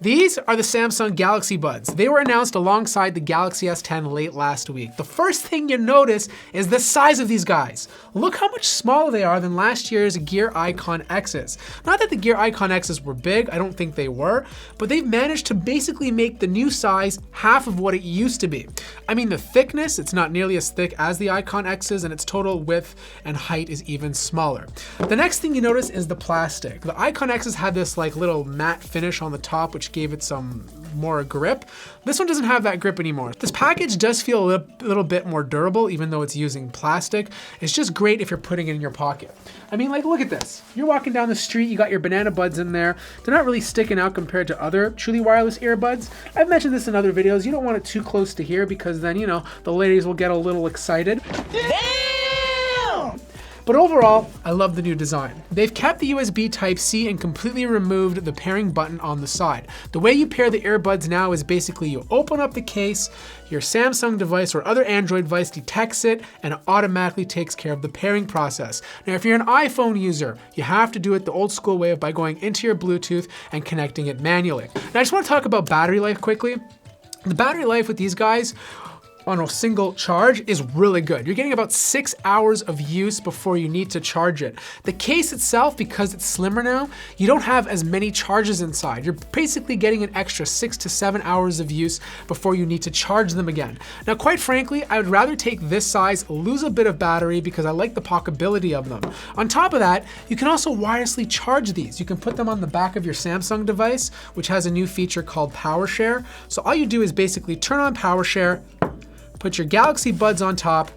These are the Samsung Galaxy Buds. They were announced alongside the Galaxy S10 late last week. The first thing you notice is the size of these guys. Look how much smaller they are than last year's Gear Iconx's. Not that the Gear Iconx's were big, I don't think they were, but they've managed to basically make the new size half of what it used to be. I mean, the thickness, it's not nearly as thick as the Iconx's, and its total width and height is even smaller. The next thing you notice is the plastic. The Iconx's had this like little matte finish on the top, which gave it some more grip. This one doesn't have that grip anymore. This package does feel a little bit more durable, even though it's using plastic. It's just great if you're putting it in your pocket. I mean, like, look at this. You're walking down the street, you got your banana buds in there. They're not really sticking out compared to other truly wireless earbuds. I've mentioned this in other videos. You don't want it too close to here because then, you know, the ladies will get a little excited. But overall, I love the new design. They've kept the USB Type-C and completely removed the pairing button on the side. The way you pair the earbuds now is basically you open up the case, your Samsung device or other Android device detects it, and it automatically takes care of the pairing process. Now, if you're an iPhone user, you have to do it the old school way by going into your Bluetooth and connecting it manually. Now, I just want to talk about battery life quickly. The battery life with these guys on a single charge is really good. You're getting about 6 hours of use before you need to charge it. The case itself, because it's slimmer now, you don't have as many charges inside. You're basically getting an extra 6 to 7 hours of use before you need to charge them again. Now, quite frankly, I would rather take this size, lose a bit of battery because I like the pocketability of them. On top of that, you can also wirelessly charge these. You can put them on the back of your Samsung device, which has a new feature called Power Share. So all you do is basically turn on Power Share, put your Galaxy Buds on top,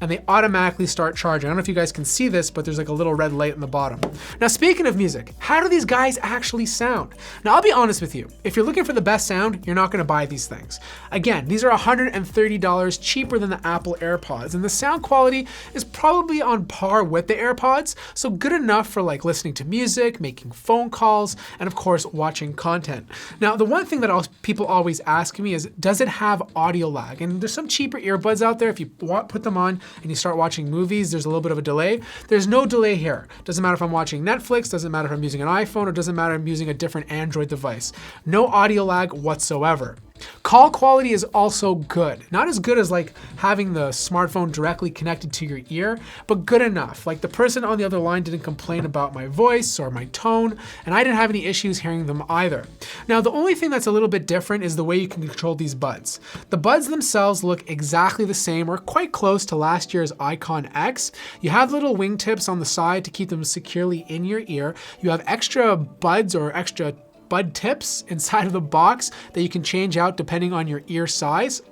and they automatically start charging. I don't know if you guys can see this, but there's like a little red light in the bottom. Now, speaking of music, how do these guys actually sound? Now, I'll be honest with you. If you're looking for the best sound, you're not gonna buy these things. Again, these are $130 cheaper than the Apple AirPods, and the sound quality is probably on par with the AirPods, so good enough for like listening to music, making phone calls, and of course, watching content. Now, the one thing that people always ask me is, does it have audio lag? And there's some cheaper earbuds out there. If you put them on and you start watching movies, there's a little bit of a delay. There's no delay here. Doesn't matter if I'm watching Netflix, doesn't matter if I'm using an iPhone, or doesn't matter if I'm using a different Android device. No audio lag whatsoever. Call quality is also good. Not as good as like having the smartphone directly connected to your ear, but good enough. Like the person on the other line didn't complain about my voice or my tone, and I didn't have any issues hearing them either. Now, the only thing that's a little bit different is the way you can control these buds. The buds themselves look exactly the same or quite close to last year's Iconx. You have little wingtips on the side to keep them securely in your ear. You have extra buds or extra bud tips inside of the box that you can change out depending on your ear size.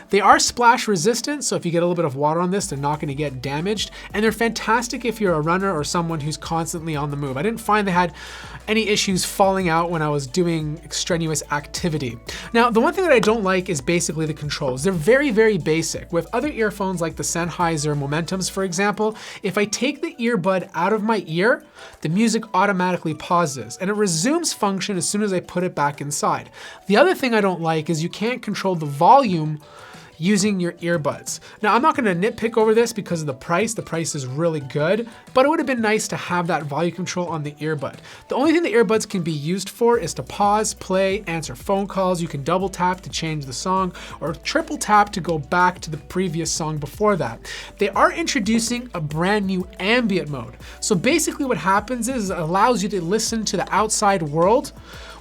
They are splash resistant, so if you get a little bit of water on this, they're not gonna get damaged. And they're fantastic if you're a runner or someone who's constantly on the move. I didn't find they had any issues falling out when I was doing extraneous activity. Now, the one thing that I don't like is basically the controls. They're very, very basic. With other earphones like the Sennheiser Momentums, for example, if I take the earbud out of my ear, the music automatically pauses and it resumes function as soon as I put it back inside. The other thing I don't like is you can't control the volume using your earbuds. Now, I'm not gonna nitpick over this because of the price. The price is really good, but it would have been nice to have that volume control on the earbud. The only thing the earbuds can be used for is to pause, play, answer phone calls. You can double tap to change the song or triple tap to go back to the previous song before that. They are introducing a brand new ambient mode. So basically what happens is it allows you to listen to the outside world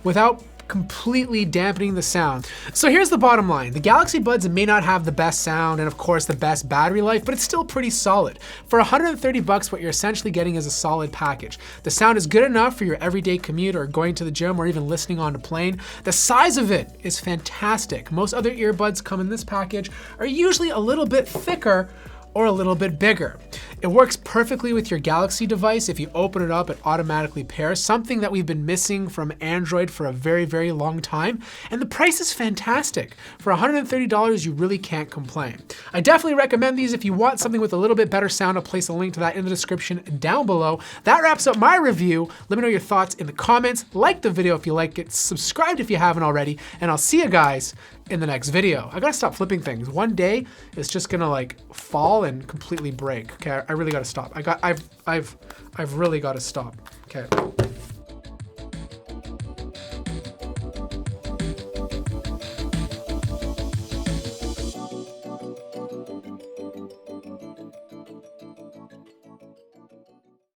without completely dampening the sound. So here's the bottom line. The Galaxy Buds may not have the best sound and of course the best battery life, but it's still pretty solid. For 130 bucks, what you're essentially getting is a solid package. The sound is good enough for your everyday commute or going to the gym or even listening on a plane. The size of it is fantastic. Most other earbuds come in this package are usually a little bit thicker or a little bit bigger. It works perfectly with your Galaxy device. If you open it up, it automatically pairs, something that we've been missing from Android for a very, very long time. And the price is fantastic. For $130, you really can't complain. I definitely recommend these if you want something with a little bit better sound. I'll place a link to that in the description down below. That wraps up my review. Let me know your thoughts in the comments. Like the video if you like it, subscribe if you haven't already, and I'll see you guys in the next video. I gotta stop flipping things. One day it's just gonna like fall and completely break. Okay, I really gotta stop. I've really gotta stop. Okay.